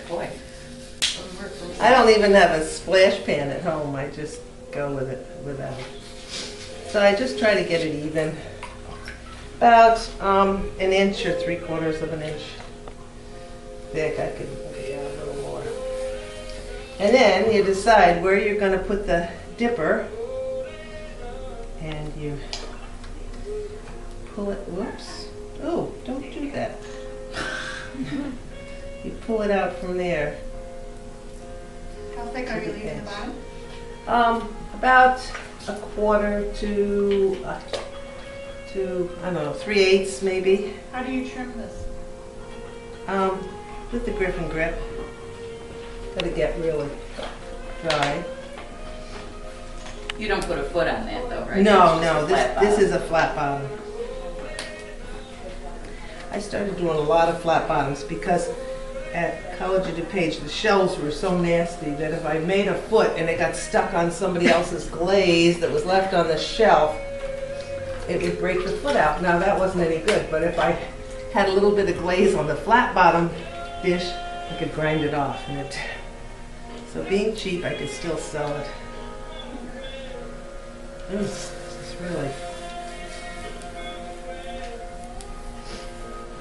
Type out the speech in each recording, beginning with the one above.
boy. I don't even have a splash pan at home. I just go with it without it. So I just try to get it even. About an inch or 3/4 of an inch thick. I could maybe add a little more. And then you decide where you're going to put the dipper. And you pull it. Whoops. Oh, don't do that. You pull it out from there. How thick are you leaving the bottom? About 1/4 to I don't know, 3/8 maybe. How do you trim this? With the grip and grip. Let it get really dry. You don't put a foot on that though, right? No, It's just no, a flat this bottom. is a flat bottom. I started doing a lot of flat bottoms because at College of DuPage the shelves were so nasty that if I made a foot and it got stuck on somebody else's glaze that was left on the shelf, it would break the foot out. Now that wasn't any good, but if I had a little bit of glaze on the flat bottom dish, I could grind it off. And it, so being cheap, I could still sell it. It's really...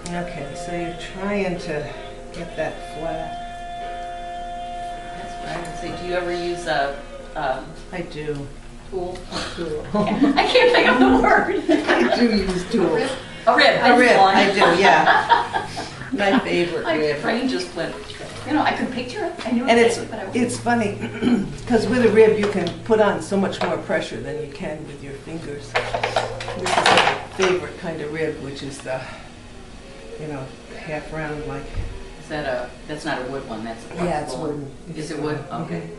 Okay, so you're trying to get that flat. That's what I would say. Do you ever use a I do. tool? Tool. I can't think of the word. I do use tools. A rib. A rib, One. I do, yeah. My favorite My rib. brain just went. You know, I could picture it. I knew And it, but I it's funny, because with a rib you can put on so much more pressure than you can with your fingers. This is my favorite kind of rib, which is the, you know, half round like. Is that that's not a wood one, that's a flexible Yeah, it's one. wooden. Is it wood? Okay.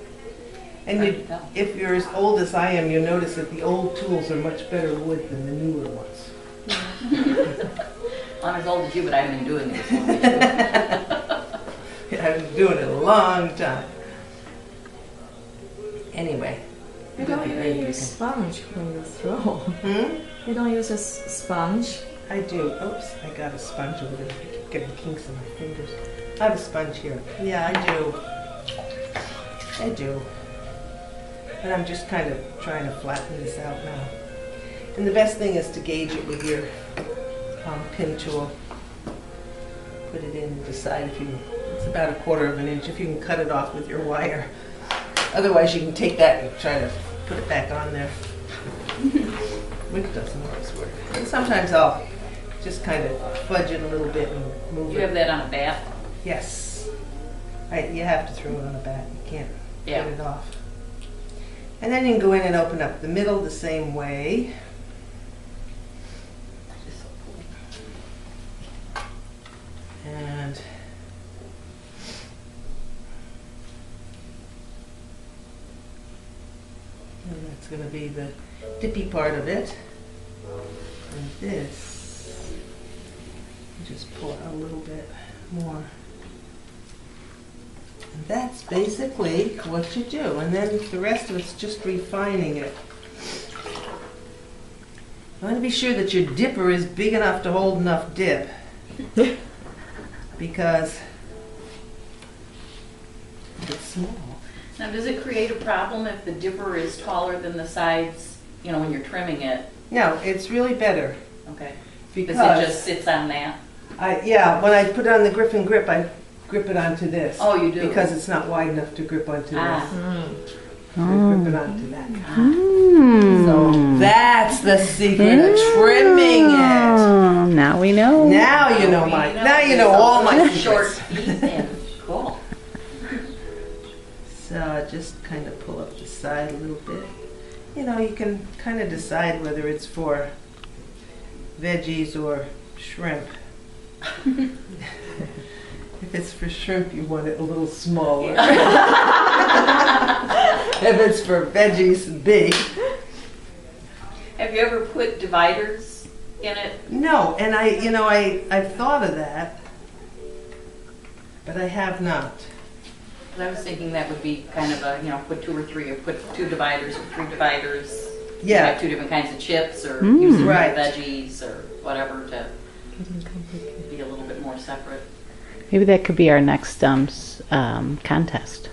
And I you, can tell. if you're as old as I am, you'll notice that the old tools are much better wood than the newer ones. I'm as old as you, but I haven't been doing it as long as you. I've been doing it a long time. Anyway. You don't even use sponge when you throw. You don't use a sponge. I do. Oops, I got a sponge over there. I keep getting kinks in my fingers. I have a sponge here. Yeah, I do. I do. But I'm just kind of trying to flatten this out now. And the best thing is to gauge it with your pin tool. Put it in and decide if you, it's about 1/4 of an inch, if you can cut it off with your wire. Otherwise you can take that and try to put it back on there. Which doesn't always work. And sometimes I'll just kind of fudge it a little bit and move it. You have that on a bat? Yes. You have to throw it on a bat. You can't get it off. And then you can go in and open up the middle the same way. And that's going to be the dippy part of it. And this, you just pull out a little bit more. And that's basically what you do. And then the rest of it's just refining it. You want to be sure that your dipper is big enough to hold enough dip. Because it's small. Now, does it create a problem if the dipper is taller than the sides, you know, when you're trimming it? No, it's really better. Okay. Because it just sits on that? yeah, when I put it on the grip and grip, I grip it onto this. Oh, you do? Because it's not wide enough to grip onto this. I grip it onto that. So that's the secret of trimming it. Oh, now we know. Now you know now you know all my short secrets. feet and cool. So I just kind of pull up the side a little bit. You know, you can kind of decide whether it's for veggies or shrimp. If it's for shrimp, you want it a little smaller. If it's for veggies, big. Have you ever put dividers in it? No, and I've thought of that, but I have not. 'Cause I was thinking that would be kind of a, you know, put 2 or 3, or put 2 dividers or 3 dividers. Yeah. You have 2 different kinds of chips, or use it for Right. veggies or whatever to be a little bit more separate. Maybe that could be our next contest.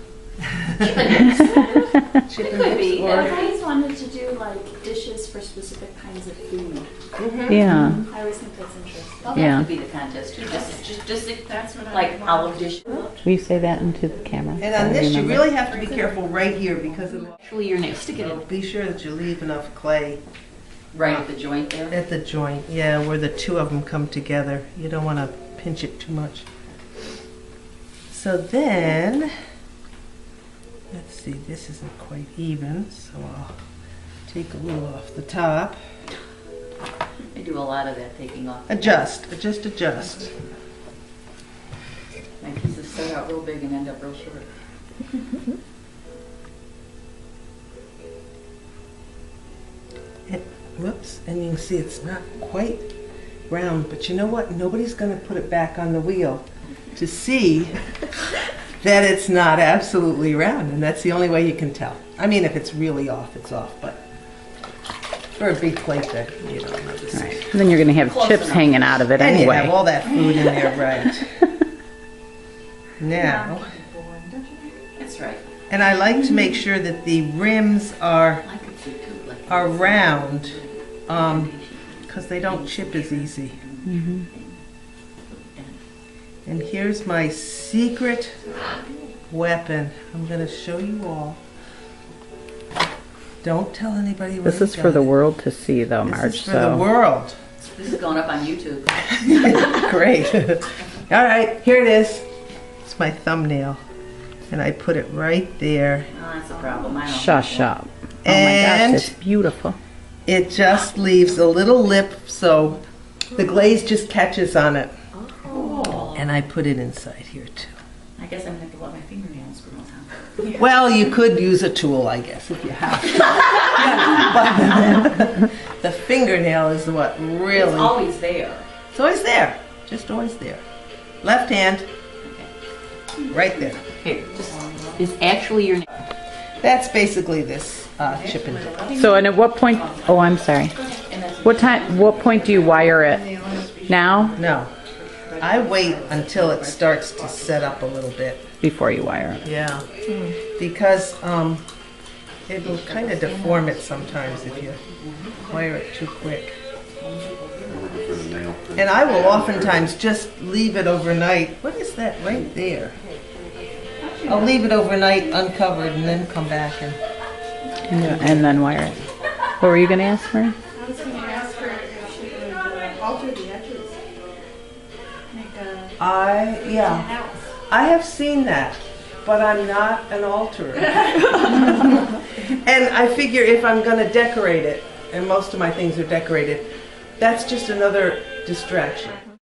Chip and hips or I've always wanted to do like dishes for specific kinds of food. Yeah. I always think that's interesting. Well, Yeah. that could be the contest too. Just That's what like olive dish. Will you say that into the camera? And on this, you really have to be careful right here because of, Actually, your name. Stick it in be sure that you leave enough clay right at the joint there. at the joint. Yeah, where the two of them come together. You don't want to pinch it too much. So then, let's see, this isn't quite even, so I'll take a little off the top. I do a lot of that taking off. Adjust, just adjust. My pieces start out real big and end up real short. Whoops, and you can see it's not quite round, but you know what? Nobody's going to put it back on the wheel to see that it's not absolutely round, and that's the only way you can tell. I mean, if it's really off, it's off, but for a big plate that you don't know to see. Right. And then you're going to have chips hanging out of it And you anyway. have all that food in there, right? Now, That's right. and I like to make sure that the rims are I could see too. Like round, because they don't chip as easy. And here's my secret weapon. I'm going to show you all. Don't tell anybody what This is for the world to see, though, Marge. This is for the world. This is going up on YouTube. Great. All right, here it is. It's my thumbnail. And I put it right there. Oh, that's a problem. I don't. Shush up. Oh my And gosh, it's beautiful. it just leaves a little lip so the glaze just catches on it. Oh. And I put it inside here too. I guess I'm gonna have to let my fingernails grow out. Well, you could use a tool, I guess, if you have to. But the fingernail is what really... It's always there. It's always there. Just always there. Left hand, right there. Here, just is actually your name. That's basically this chip and dip. So, and at what point? Oh, I'm sorry. What time? What point do you wire it? Now? No, I wait until it starts to set up a little bit. Before you wire it. Yeah, because it will kind of deform it sometimes if you wire it too quick. And I will oftentimes just leave it overnight. What is that right there? I'll leave it overnight uncovered and then come back and... And then wire it. What were you going to ask, Marie? I was going to ask her if she would alter the edges. Make a Yeah, I have seen that, but I'm not an alterer. And I figure if I'm going to decorate it, and most of my things are decorated, that's just another distraction.